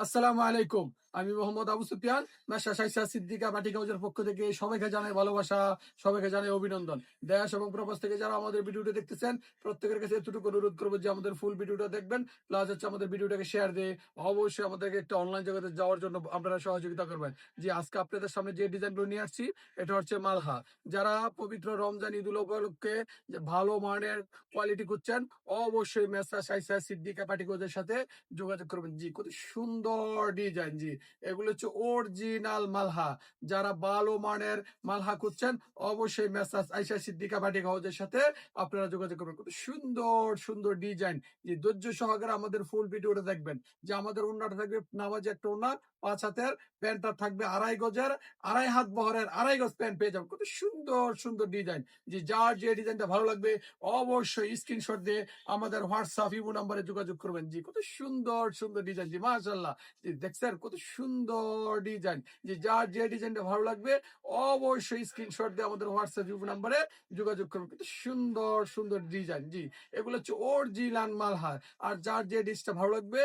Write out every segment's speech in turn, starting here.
আসসালামু আলাইকুম। আমি মোহাম্মদ আবু সুফিয়ান। মেসা শাইসা সিদ্দিকা বাটিকা হাউজের পক্ষ থেকে সবাইকে জানাই ভালোবাসা, সবাইকে জানাই অভিনন্দন। দেশ এবং প্রবাস থেকে যারা আমাদের ভিডিওটি দেখতেছেন, প্রত্যেকের কাছে এতটুকু অনুরোধ করবো যে আমাদের ফুল ভিডিওটা দেখবেন। প্লাস হচ্ছে আমাদের ভিডিওটাকে শেয়ার দিয়ে অবশ্যই আমাদেরকে একটা অনলাইন জগতে যাওয়ার জন্য আপনারা সহযোগিতা করবেন। যে আজকে আপনাদের সামনে যে ডিজাইনগুলো নিয়ে আসছি, এটা হচ্ছে মালহা। যারা পবিত্র রমজান ঈদুল উপলক্ষে যে ভালো মানের কোয়ালিটি খুঁজছেন, অবশ্যই মেসা শাইসা সিদ্দিকা বাটিকা হাউজের সাথে যোগাযোগ করবেন। জি, কত সুন্দর ডিজাইন। জি, এগুলো হচ্ছে অরিজিনাল মালহা। যারা ভালো মানের মালহা খুঁজছেন, অবশ্যই মেসাজ আইসা সিদ্দিকা বাটিক হাউজের সাথে আপনারা যোগাযোগ করবেন। কত সুন্দর সুন্দর ডিজাইন। যে ধৈর্য সহকারে আমাদের ফুল ভিডিওটা দেখবেন। যে আমাদের ওন্নাটা থাকবে নামাজি একটা ওন্না, 5 হাতের, প্যান্টটা থাকবে 2.5 গজের, 2.5 হাত বহরের, 2.5 গজ প্যান্ট পেয়ে যাবেন। কত সুন্দর সুন্দর ডিজাইন। যে যার যে ডিজাইনটা ভালো লাগবে, অবশ্যই স্ক্রিনশট দিয়ে আমাদের হোয়াটসঅ্যাপ ইমো নাম্বারে যোগাযোগ করবেন। জি, কত সুন্দর সুন্দর ডিজাইন। জি, মাশাআল্লাহ। জি, দেখছেন কত সুন্দর ডিজাইন। যে যার যে ডিজাইনটা ভালো লাগবে, অবশ্যই স্ক্রিনশট দিয়ে আমাদের হোয়াটসঅ্যাপ ইমো নাম্বারে যোগাযোগ করবেন। কত সুন্দর সুন্দর ডিজাইন। জি, এগুলো হচ্ছে অরিজিনাল মালহার। আর যার যে ডিজাইনটা ভালো লাগবে,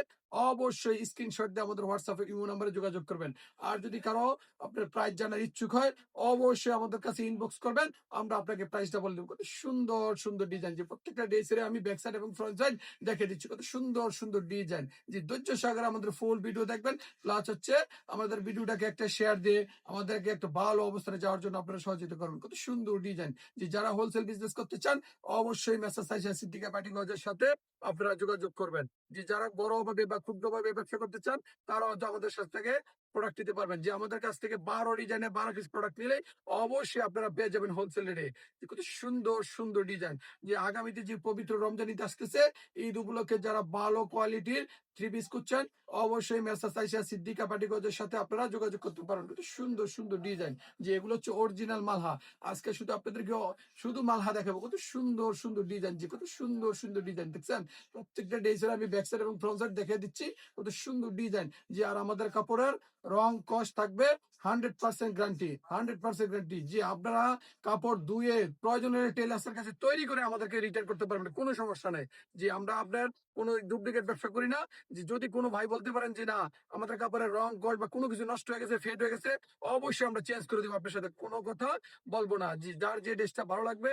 অবশ্যই স্ক্রিনশট দিয়ে আমাদের হোয়াটসঅ্যাপ ইমো নাম্বারে যোগাযোগ করবেন। আর যদি কারো আপনার প্রাইস জানার ইচ্ছুক হয়, অবশ্যই আমাদের কাছে ইনবক্স করবেন। আমরা আপনাকে প্রাইসটা বলে দেবো। কত সুন্দর সুন্দর ডিজাইন। যে প্রত্যেকটা ড্রেসের আমি ব্যাক সাইড এবং ফ্রন্ট সাইড দেখে দিচ্ছি। কত সুন্দর সুন্দর ডিজাইন। যে ধৈর্য সহকারে আমাদের ফুল ভিডিও দেখবেন। প্লাস হচ্ছে আমাদের ভিডিওটাকে একটা শেয়ার দিয়ে আমাদেরকে একটা ভালো অবস্থানে যাওয়ার জন্য আপনারা সহযোগিতা করবেন। কত সুন্দর ডিজাইন। যে যারা হোলসেল বিজনেস করতে চান, অবশ্যই মেসাজ আয়েশা সিদ্দিকা বাটিক হাউজের সাথে আপনারা যোগাযোগ করবেন। যে যারা বড় ভাবে বা ক্ষুদ্রভাবে ব্যবসা করতে চান, তারাও আমাদের সাথে থেকে প্রোডাক্ট নিতে পারবেন। যে আমাদের কাছ থেকে 12 ডিজাইনের 12 পিস প্রোডাক্ট নিলে অবশ্যই আপনারা পেয়ে যাবেন হোলসেল রেটে। কত সুন্দর সুন্দর ডিজাইন। যে আগামীতে যে পবিত্র রমজান ঈদ আসতেছে, ঈদ উপলক্ষে যারা ভালো কোয়ালিটির 3 পিস খুঁজছেন, অবশ্যই মেসাজ আয়েশা সিদ্দিকা বাটিক হাউজের সাথে আপনারা যোগাযোগ করতে পারেন। কত সুন্দর সুন্দর ডিজাইন। যে এগুলো হচ্ছে অরিজিনাল মালহা। আজকে শুধু আপনাদেরকে শুধু মালহা দেখাবো। কত সুন্দর সুন্দর ডিজাইন। যে কত সুন্দর সুন্দর ডিজাইন দেখছেন। প্রত্যেকটা ড্রেসের আমি ব্যাক সাইড এবং ফ্রন্ট সাইড দেখে দিচ্ছি। কত সুন্দর ডিজাইন। যে আর আমাদের কাপড়ের রং কস থাকবে 100% গ্যারান্টি, 100% গ্যারান্টি। যে আপনারা কাপড় ধুয়ে প্রয়োজনীয় টেলার্সের কাছে তৈরি করে আমাদেরকে রিটার্ন করতে পারবেন, কোনো সমস্যা নেই। যে আমরা আপনার কোনো ডুপ্লিকেট ব্যবসা করি না। যে যদি কোনো ভাই বলতে পারেন যে না, আমাদের কাপড়ের রং কস বা কোনো কিছু নষ্ট হয়ে গেছে, ফেড হয়ে গেছে, অবশ্যই আমরা চেঞ্জ করে দিব। আপনার সাথে কোনো কথা বলবো না। যে যার যে ড্রেসটা ভালো লাগবে,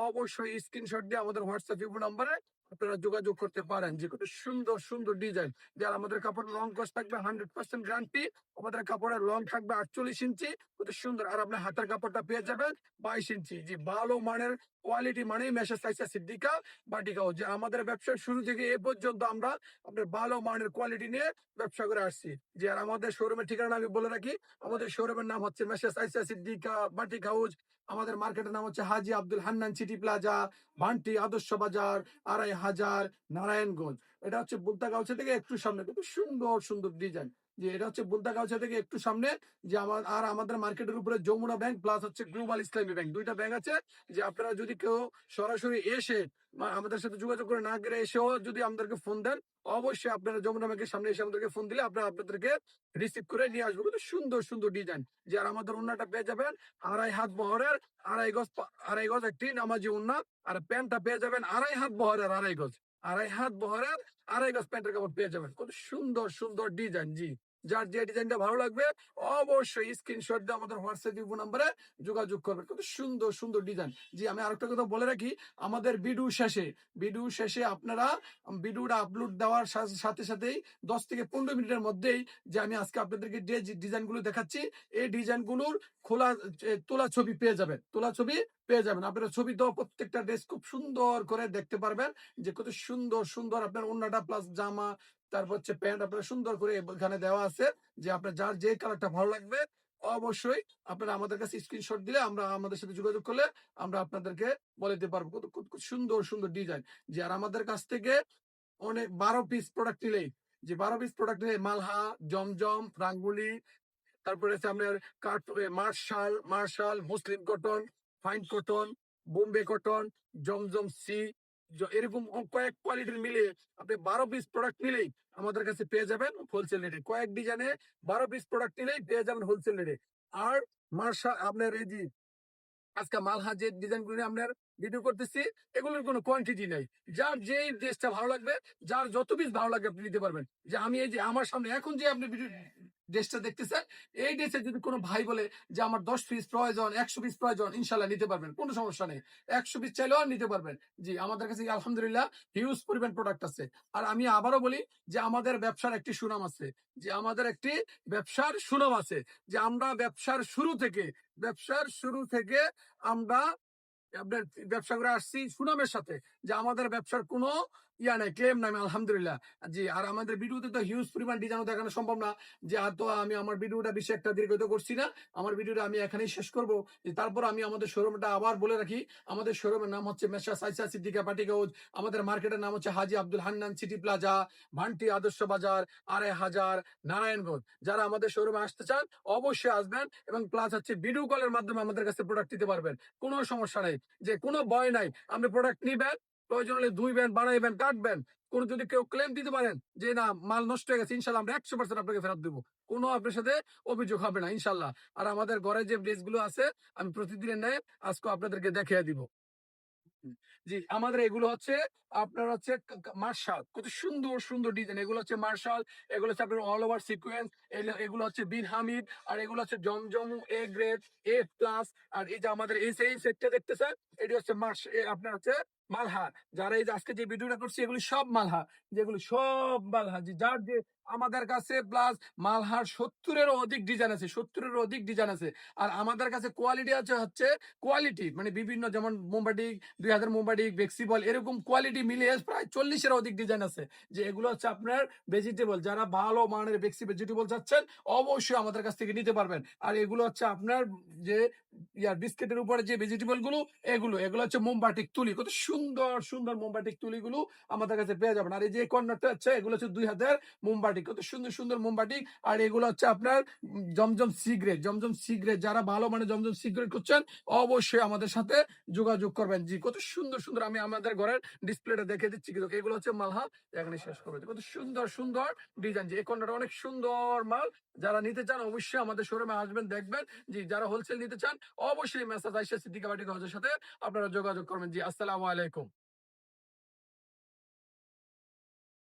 অবশ্যই স্ক্রিনশট দিয়ে আমাদের হোয়াটসঅ্যাপ ইমো নাম্বারে আপনারা যোগাযোগ করতে পারেন। যে কত সুন্দর সুন্দর ডিজাইন। যার আমাদের কাপড় লং কস থাকবে 100% গ্যারান্টি। আমাদের কাপড়ের লং থাকবে 48 ইঞ্চি। কত সুন্দর। আর আপনার হাতের কাপড়টা পেয়ে যাবেন 22 ইঞ্চি। যে ভালো মানের কোয়ালিটি মানেই মেসেজ চাইছে সিদ্দিকা বাটিক হাউজ। যে আমাদের ব্যবসার শুরু থেকে এ পর্যন্ত আমরা আপনার ভালো মানের কোয়ালিটি নিয়ে ব্যবসা করে আসছি। যে আর আমাদের শোরুমের ঠিকানা আমি বলে রাখি, আমাদের শোরুমের নাম হচ্ছে মেসেজ চাইছে সিদ্দিকা বাটিক হাউজ। আমাদের মার্কেটের নাম হচ্ছে হাজি আব্দুল হান্নান সিটি প্লাজা, ভান্টি আদর্শ বাজার, 2.5 হাজার, নারায়ণগঞ্জ। এটা হচ্ছে বুলতাগাউছা থেকে একটু সামনে। কত সুন্দর সুন্দর ডিজাইন। যে এটা হচ্ছে বুলতাগাউছা থেকে একটু সামনে। যে আমাদের মার্কেটের উপরে যমুনা ব্যাংক প্লাস হচ্ছে গ্লোবাল ইসলামী ব্যাংক, দুইটা ব্যাংক আছে। যে আপনারা যদি কেউ সরাসরি এসে আমাদের সাথে যোগাযোগ করে না করে এসেও যদি আমাদেরকে ফোন দেন, অবশ্যই আপনারা যমুনা ব্যাংকের সামনে এসে আমাদেরকে ফোন দিলে আমরা আপনাদেরকে রিসিভ করে নিয়ে আসবো। কত সুন্দর সুন্দর ডিজাইন। যে আর আমাদের ওন্নাটা পেয়ে যাবেন 2.5 হাত বহরের, 2.5 গজ, 2.5 গজ একটি নামাজি ওন্না। আর প্যান্টটা পেয়ে যাবেন 2.5 হাত বহরের, 2.5 গজ, 2.5 হাত বহরের, 2.5 গজ প্যান্টের কাপড় পেয়ে যাবেন। কত সুন্দর সুন্দর ডিজাইন। জি, যার যে ডিজাইনটা ভালো লাগবে, অবশ্যই স্ক্রিনশট দিয়ে আমাদের হোয়াটসঅ্যাপ ইমো নাম্বারে যোগাযোগ করবেন। কত সুন্দর সুন্দর ডিজাইন। জি, আমি আরেকটা কথা বলে রাখি, আমাদের ভিডিও শেষে আপনারা ভিডিওটা আপলোড দেওয়ার সাথে সাথেই 10 থেকে 15 মিনিটের মধ্যেই যে আমি আজকে আপনাদেরকে যে ডিজাইনগুলো দেখাচ্ছি, এই ডিজাইনগুলোর খোলা তোলা ছবি পেয়ে যাবেন। তোলা ছবি পেয়ে যাবেন। আপনারা ছবি তো প্রত্যেকটা ড্রেস খুব সুন্দর করে দেখতে পারবেন। যে কত সুন্দর সুন্দর আপনার ওন্নাটা প্লাস জামা, তারপর হচ্ছে প্যান্ট আপনার সুন্দর করে এখানে দেওয়া আছে। যে আপনার যার যে কালারটা ভালো লাগবে, অবশ্যই আপনারা আমাদের কাছে স্ক্রিনশট দিলে, আমরা আমাদের সাথে যোগাযোগ করলে আমরা আপনাদেরকে বলে দিতে পারবো। কত কত সুন্দর সুন্দর ডিজাইন। যে আর আমাদের কাছ থেকে অনেক 12 পিস প্রোডাক্ট নিলেই, যে 12 পিস প্রোডাক্ট নিলে মালহা, জমজম, রাঙ্গুলি, তারপরে হচ্ছে আপনার Marshal, muslin cotton, fine cotton, Bombay cotton, জমজম সি, এরকম কয়েক কোয়ালিটির মিলে আপনি 12 পিস প্রোডাক্ট নিলেই আমাদের কাছে পেয়ে যাবেন হোলসেল রেটে। কয়েক ডিজাইনে 12 পিস প্রোডাক্ট নিলেই পেয়ে যাবেন হোলসেল রেটে। আর মার্শাল আপনার এই যে আজকে মালহা যে ডিজাইন গুলো নিয়ে আপনার ভিডিও করতেছি, এগুলোর কোনো কোয়ান্টিটি নাই। যার যেই ড্রেসটা ভালো লাগবে, যার যত পিস ভালো লাগবে আপনি নিতে পারবেন। যে আমি এই যে আমার সামনে এখন যে আপনি ভিডিও ড্রেসটা দেখতেছেন, এই ড্রেসে যদি কোনো ভাই বলে যে আমার 10 পিস প্রয়োজন, 100 পিস প্রয়োজন, ইনশাল্লাহ নিতে পারবেন, কোনো সমস্যা নেই। 100 পিস চাইলেও নিতে পারবেন। জি, আমাদের কাছে আলহামদুলিল্লাহ হিউজ পরিমাণ প্রোডাক্ট আছে। আর আমি আবারও বলি যে আমাদের ব্যবসার একটি সুনাম আছে, যে আমাদের একটি ব্যবসার সুনাম আছে, যে আমরা ব্যবসার শুরু থেকে আমরা আপনার ব্যবসা করে আসছি সুনামের সাথে, যে আমাদের ব্যবসার কোনো ইয়া নাই, ক্লেম নাই, আলহামদুলিল্লাহ। জি, আর আমাদের ভিডিওতে তো হিউজ পরিমাণ ডিজাইন দেখানো সম্ভব না, যে আর তো আমি আমার ভিডিওটা বেশি একটা দীর্ঘায়িত করছি না, আমার ভিডিওটা আমি এখানেই শেষ করব। যে তারপর আমি আমাদের শোরুমটা আবার বলে রাখি, আমাদের শোরুমের নাম হচ্ছে মেসা সাইসা সিদ্দিকা পাটিক হাউস। আমাদের মার্কেটের নাম হচ্ছে হাজি আব্দুল হান্নান সিটি প্লাজা, ভান্টি আদর্শ বাজার, 2500 নারায়ণগঞ্জ। যারা আমাদের শোরুমে আসতে চান অবশ্যই আসবেন, এবং প্লাস হচ্ছে ভিডিও কলের মাধ্যমে আমাদের কাছে প্রোডাক্ট নিতে পারবেন, কোনো সমস্যা নেই। যে কোনো ভয় নাই, আপনি প্রোডাক্ট নিবেন, প্রয়োজন হলে ধুইবেন, বানাইবেন, কাটবেন। কোন যদি কেউ ক্লেম দিতে পারেন যে না মাল নষ্ট হয়ে গেছে, ইনশাল্লাহ আমরা 100% আপনাকে ফেরত দেবো, কোনো আপনার সাথে অভিযোগ হবে না ইনশাল্লাহ। আর আমাদের ঘরে যে ড্রেসগুলো আছে আমি প্রতিদিনের ন্যায় আজকে আপনাদেরকে দেখিয়ে দিব। জি, আমাদের এগুলো হচ্ছে আপনার হচ্ছে মার্শাল, কত সুন্দর সুন্দর ডিজাইন, এগুলো হচ্ছে মার্শাল, এগুলো হচ্ছে আপনার অল ওভার সিকোয়েন্স, এগুলো হচ্ছে বিন হামিদ, আর এগুলো হচ্ছে জমজম এ গ্রেড এ প্লাস। আর এই যে আমাদের এই সেই সেটটা দেখতেছেন, এটি হচ্ছে আপনার হচ্ছে মালহার। যারা এই যে আজকে যে ভিডিওটা করছি এগুলি সব মালহা, যেগুলো সব মালহা, যে যার যে আমাদের কাছে প্লাস মালহার 70-এরও অধিক ডিজাইন আছে, 70-এরও অধিক ডিজাইন আছে। আর আমাদের কাছে কোয়ালিটি আছে হচ্ছে কোয়ালিটি মানে বিভিন্ন, যেমন মোমবাটি 2000 মোমবাটিক ফ্লেক্সিবল, এরকম কোয়ালিটি মিলিয়ে প্রায় 40-এর অধিক ডিজাইন আছে। যে এগুলো হচ্ছে আপনার ভেজিটেবল, যারা ভালো মানের ভেজিটেবল চাচ্ছেন অবশ্যই আমাদের কাছ থেকে নিতে পারবেন। আর এগুলো হচ্ছে আপনার যে বিস্কিটের উপরে যে ভেজিটেবল গুলো, এগুলো এগুলো হচ্ছে মোমবাটিক তুলি, কত সুন্দর সুন্দর মোমবাটিক তুলিগুলো আমাদের কাছে পেয়ে যাবেন। আর এই যে কর্নারটা হচ্ছে এগুলো হচ্ছে 2000 মোমবাটিক, কত সুন্দর সুন্দর মোমবাটিক। আর এগুলো হচ্ছে আপনার জমজম সিগারেট, যারা ভালো মানে জমজম সিগারেট করছেন অবশ্যই আমাদের সাথে যোগাযোগ করবেন। জি, কত সুন্দর সুন্দর, আমি আমাদের ঘরের ডিসপ্লেটা দেখে দিচ্ছি, কিন্তু এগুলো হচ্ছে মালহা, এখানে শেষ করবে। কত সুন্দর সুন্দর ডিজাইন, যে এই কর্নারটা অনেক সুন্দর মাল। যারা নিতে চান অবশ্যই আমাদের শোরুমে আসবেন, দেখবেন। জি, যারা হোলসেল নিতে চান অবশ্যই মেসাজ আয়েশা সিদ্দিকা বাটিক হাউসের সাথে আপনারা যোগাযোগ করবেন। জি, আসসালামু আলাইকুম।